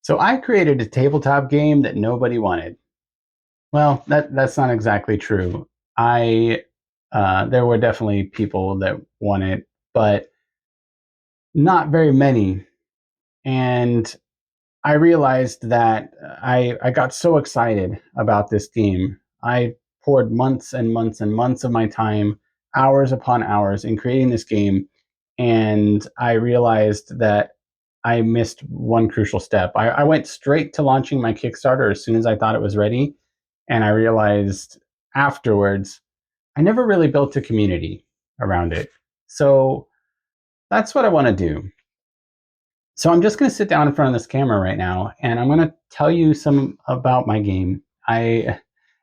So I created a tabletop game that nobody wanted. Well, that's not exactly true. I There were definitely people that wanted, but not very many. And I realized that I got so excited about this game. I poured months and months and months of my time, hours upon hours, in creating this game, and I realized that I missed one crucial step. I went straight to launching my Kickstarter as soon as I thought it was ready, and I realized afterwards I never really built a community around it. So that's what I want to do. So I'm just going to sit down in front of this camera right now, and I'm going to tell you some about my game.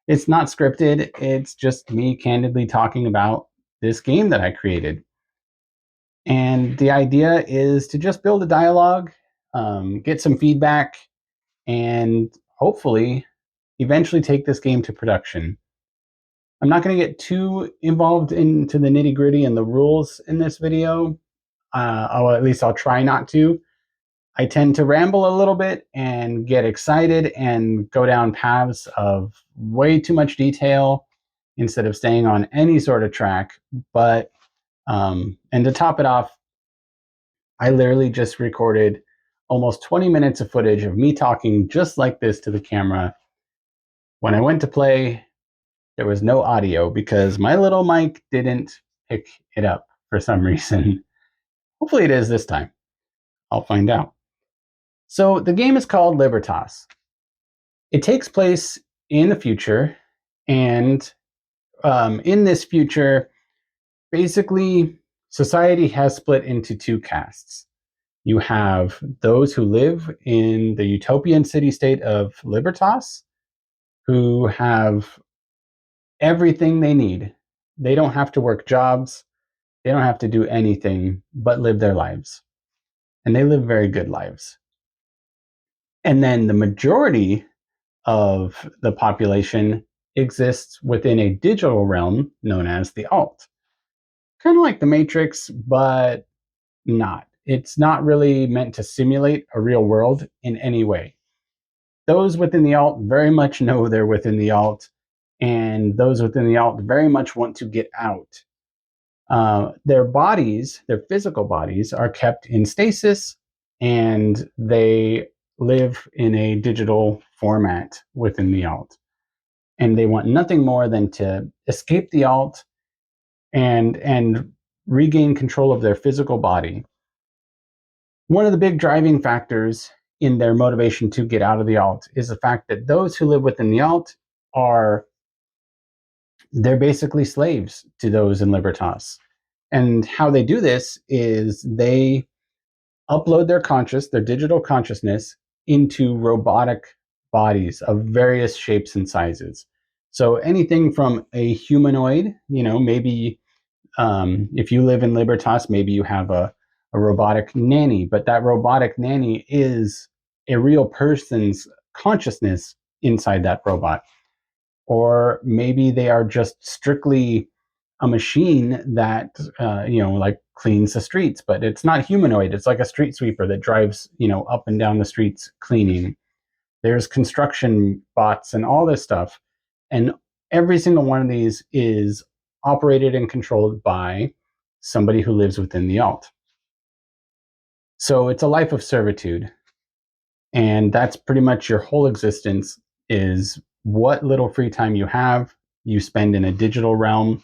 It's not scripted. It's just me candidly talking about this game that I created. And the idea is to just build a dialogue, get some feedback, and hopefully eventually take this game to production. I'm not going to get too involved into the nitty gritty and the rules in this video. At least I'll try not to. I tend to ramble a little bit and get excited and go down paths of way too much detail instead of staying on any sort of track. And to top it off, I literally just recorded almost 20 minutes of footage of me talking just like this to the camera. When I went to play, there was no audio because my little mic didn't pick it up for some reason. Hopefully it is this time. I'll find out. So the game is called Libertas. It takes place in the future, and in this future, basically, society has split into two castes. You have those who live in the utopian city state of Libertas, who have everything they need. They don't have to work jobs, they don't have to do anything but live their lives. And they live very good lives. And then the majority of the population exists within a digital realm known as the alt. Kind of like the Matrix, but not. It's not really meant to simulate a real world in any way. Those within the alt very much know they're within the alt, and those within the alt very much want to get out. Their bodies, their physical bodies, are kept in stasis, and they live in a digital format within the alt. And they want nothing more than to escape the alt and regain control of their physical body. One of the big driving factors in their motivation to get out of the alt is the fact that those who live within the alt are they're basically slaves to those in Libertas. And how they do this is they upload their digital consciousness, into robotic bodies of various shapes and sizes. So anything from a humanoid, maybe if you live in Libertas, maybe you have a robotic nanny, but that robotic nanny is a real person's consciousness inside that robot. Or maybe they are just strictly a machine that like cleans the streets, but it's not humanoid. It's like a street sweeper that drives up and down the streets cleaning. There's construction bots and all this stuff, and every single one of these is operated and controlled by somebody who lives within the alt. So it's a life of servitude, and that's pretty much your whole existence. Is what little free time you have, you spend in a digital realm.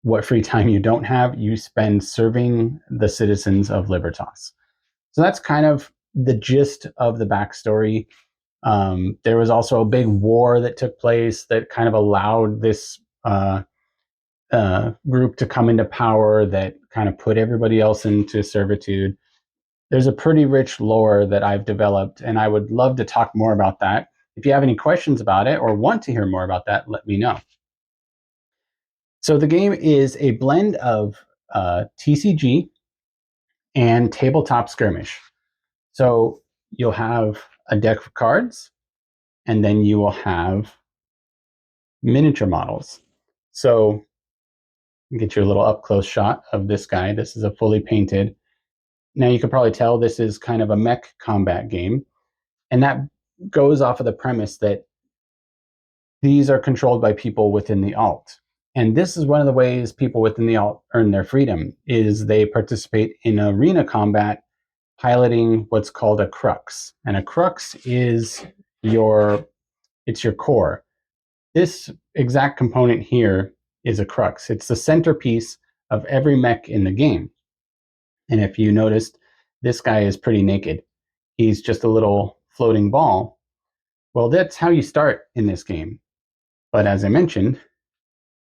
What free time you don't have, you spend serving the citizens of Libertas. So that's kind of the gist of the backstory. There was also a big war that took place that kind of allowed this group to come into power that kind of put everybody else into servitude. There's a pretty rich lore that I've developed, and I would love to talk more about that. If you have any questions about it or want to hear more about that, let me know. So the game is a blend of TCG and tabletop skirmish. So you'll have a deck of cards, and then you will have miniature models. So get you a little up close shot of this guy. This is a fully painted. Now you can probably tell this is kind of a mech combat game. And that goes off of the premise that these are controlled by people within the alt. And this is one of the ways people within the alt earn their freedom, is they participate in arena combat piloting what's called a crux. And a crux is your core. This exact component here is a crux. It's the centerpiece of every mech in the game. And if you noticed, this guy is pretty naked. He's just a little floating ball. Well, that's how you start in this game. But as I mentioned,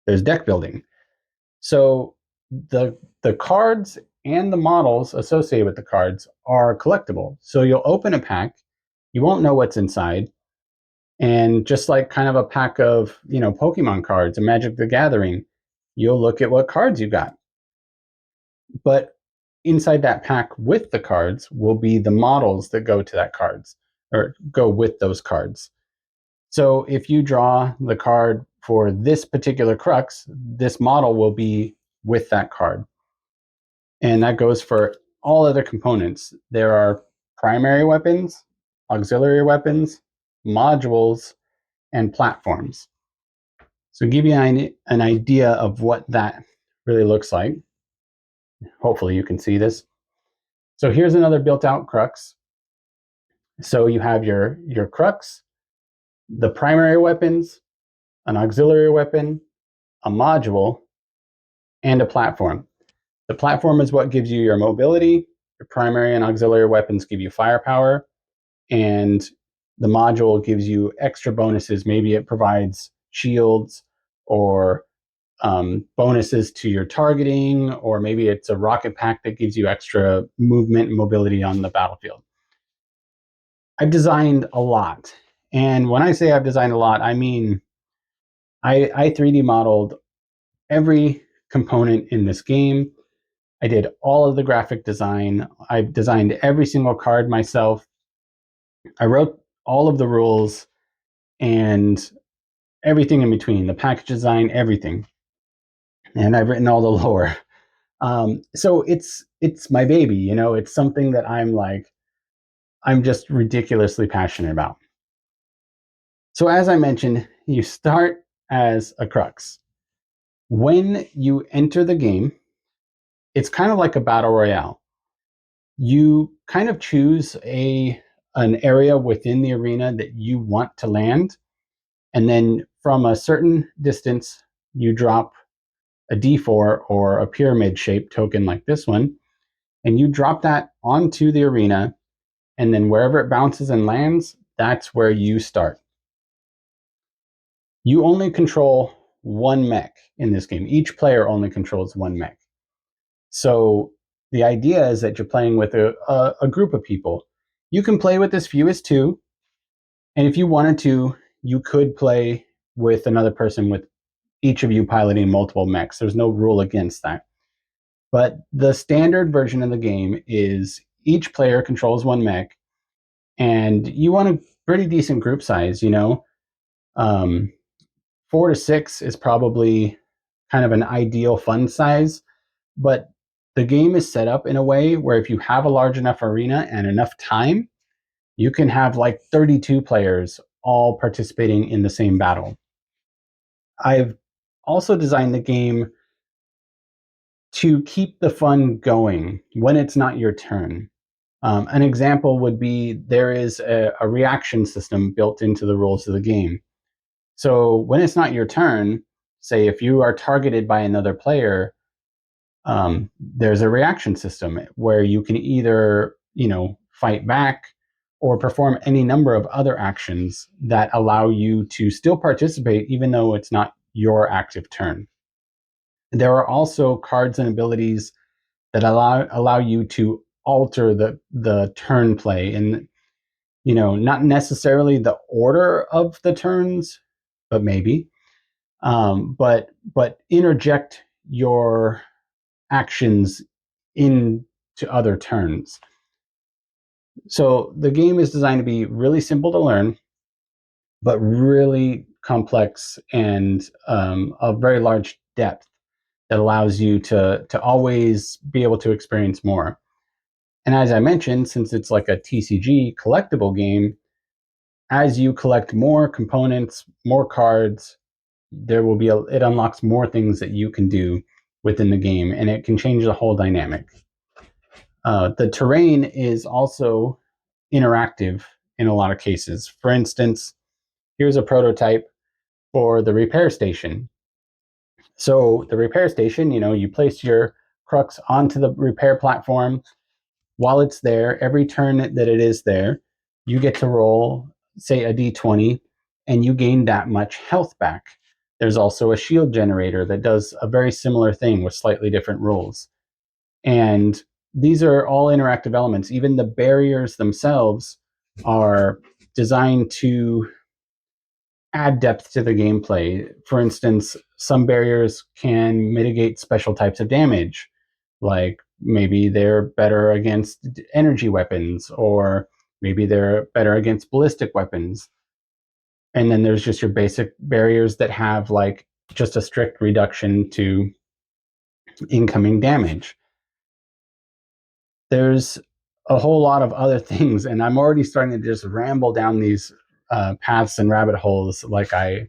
there's deck building. So the cards and the models associated with the cards are collectible. So you'll open a pack, you won't know what's inside, and just like kind of a pack of, Pokemon cards, a Magic the Gathering, you'll look at what cards you got. But inside that pack with the cards will be the models that go to that cards or go with those cards. So if you draw the card for this particular crux, this model will be with that card. And that goes for all other components. There are primary weapons, auxiliary weapons, modules, and platforms. So give you an idea of what that really looks like. Hopefully you can see this. So here's another built out crux. So you have your crux, the primary weapons, an auxiliary weapon, a module, and a platform. The platform is what gives you your mobility. Your primary and auxiliary weapons give you firepower, and the module gives you extra bonuses. Maybe it provides shields or bonuses to your targeting, or maybe it's a rocket pack that gives you extra movement and mobility on the battlefield. I've designed a lot. And when I say I've designed a lot, I mean I 3D modeled every component in this game. I did all of the graphic design. I've designed every single card myself. I wrote all of the rules and everything in between, the package design, everything. And I've written all the lore. So it's my baby, it's something that I'm just ridiculously passionate about. So as I mentioned, you start as a crux. When you enter the game, it's kind of like a battle royale. You kind of choose an area within the arena that you want to land, and then from a certain distance, you drop a D4 or a pyramid shaped token like this one, and you drop that onto the arena, and then wherever it bounces and lands, that's where you start. You only control one mech in this game. Each player only controls one mech. So the idea is that you're playing with a group of people. You can play with as few as two, and if you wanted to, you could play with another person, with each of you piloting multiple mechs. There's no rule against that. But the standard version of the game is each player controls one mech, and you want a pretty decent group size, 4 to 6 is probably kind of an ideal fun size, but the game is set up in a way where if you have a large enough arena and enough time, you can have like 32 players all participating in the same battle. I've also designed the game to keep the fun going when it's not your turn. An example would be there is a reaction system built into the rules of the game. So when it's not your turn, say if you are targeted by another player, there's a reaction system where you can either, fight back or perform any number of other actions that allow you to still participate even though it's not your active turn. There are also cards and abilities that allow you to alter the turn play, and not necessarily the order of the turns, but maybe, but interject your actions into other turns. So the game is designed to be really simple to learn, but really complex and of very large depth that allows you to always be able to experience more. And as I mentioned, since it's like a TCG collectible game, as you collect more components, more cards, it unlocks more things that you can do within the game, and it can change the whole dynamic. The terrain is also interactive in a lot of cases. For instance, here's a prototype for the repair station. So the repair station, you place your crux onto the repair platform. While it's there, every turn that it is there, you get to roll, say, a d20, and you gain that much health back. There's also a shield generator that does a very similar thing with slightly different rules. And these are all interactive elements. Even the barriers themselves are designed to add depth to the gameplay. For instance, some barriers can mitigate special types of damage, like maybe they're better against energy weapons, or maybe they're better against ballistic weapons. And then there's just your basic barriers that have like just a strict reduction to incoming damage. There's a whole lot of other things, and I'm already starting to just ramble down these paths and rabbit holes like I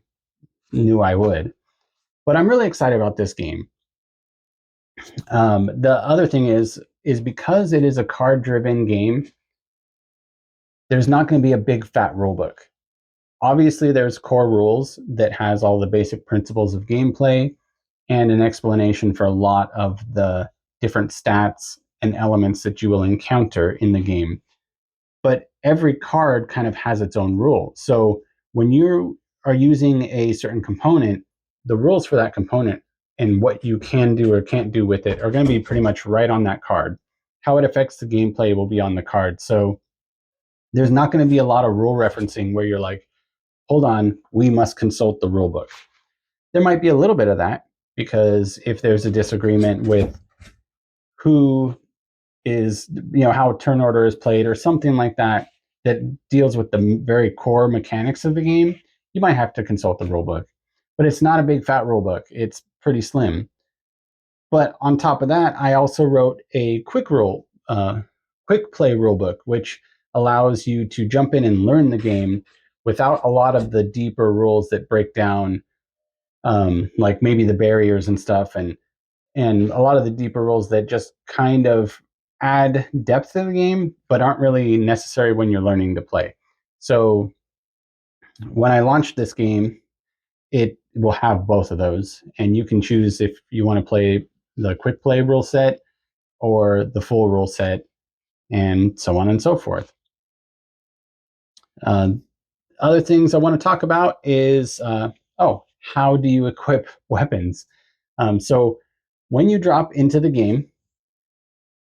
knew I would. But I'm really excited about this game. The other thing is because it is a card-driven game, there's not going to be a big fat rulebook. Obviously, there's core rules that has all the basic principles of gameplay and an explanation for a lot of the different stats and elements that you will encounter in the game. But every card kind of has its own rule. So when you are using a certain component, the rules for that component and what you can do or can't do with it are going to be pretty much right on that card. How it affects the gameplay will be on the card. So there's not going to be a lot of rule referencing where you're like, hold on, we must consult the rule book. There might be a little bit of that, because if there's a disagreement with who is, how turn order is played or something like that, that deals with the very core mechanics of the game, you might have to consult the rulebook. But it's not a big fat rulebook. It's pretty slim. But on top of that, I also wrote a quick play rulebook, which allows you to jump in and learn the game without a lot of the deeper rules that break down, like maybe the barriers and stuff, and a lot of the deeper rules that just kind of add depth to the game, but aren't really necessary when you're learning to play. So when I launch this game, it will have both of those, and you can choose if you want to play the quick play rule set or the full rule set, and so on and so forth. Other things I want to talk about is, how do you equip weapons? So when you drop into the game,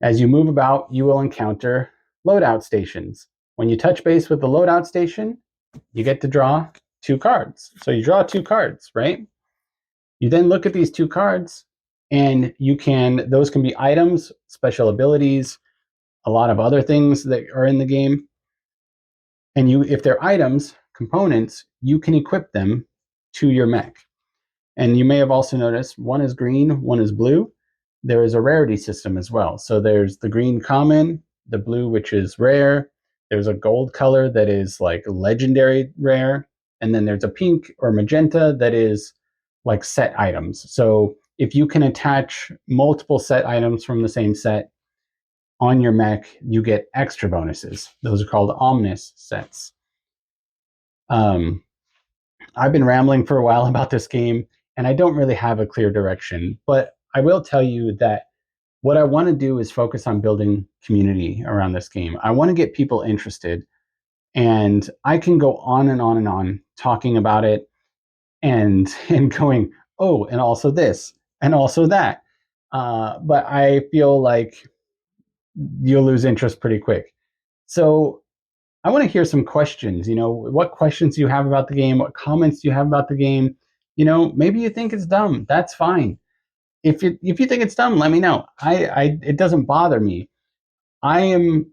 as you move about, you will encounter loadout stations. When you touch base with the loadout station, you get to draw 2 cards. So you draw 2 cards, right? You then look at these 2 cards, and those can be items, special abilities, a lot of other things that are in the game. And if they're items, components, you can equip them to your mech. And you may have also noticed one is green, one is blue. There is a rarity system as well. So there's the green common, the blue, which is rare. There's a gold color that is like legendary rare. And then there's a pink or magenta that is like set items. So if you can attach multiple set items from the same set on your mech, you get extra bonuses. Those are called omnis sets. I've been rambling for a while about this game, and I don't really have a clear direction, but I will tell you that what I want to do is focus on building community around this game. I want to get people interested, and I can go on and on and on talking about it and going, oh, and also this, and also that. But I feel like you'll lose interest pretty quick. So I want to hear some questions. What questions you have about the game? What comments you have about the game? Maybe you think it's dumb. That's fine. If you think it's dumb, let me know. It doesn't bother me. I am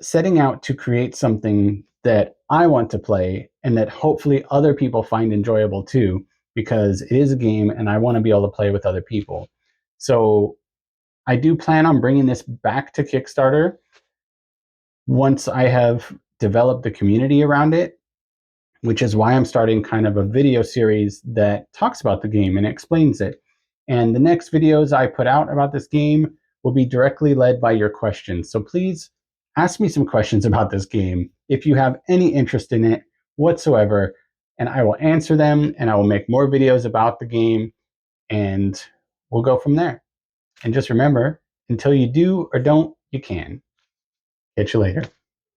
setting out to create something that I want to play and that hopefully other people find enjoyable too, because it is a game and I want to be able to play with other people. So I do plan on bringing this back to Kickstarter once I have developed the community around it. which is why I'm starting kind of a video series that talks about the game and explains it. And the next videos I put out about this game will be directly led by your questions. So please ask me some questions about this game if you have any interest in it whatsoever, and I will answer them and I will make more videos about the game and we'll go from there. And just remember, until you do or don't, you can. Catch you later.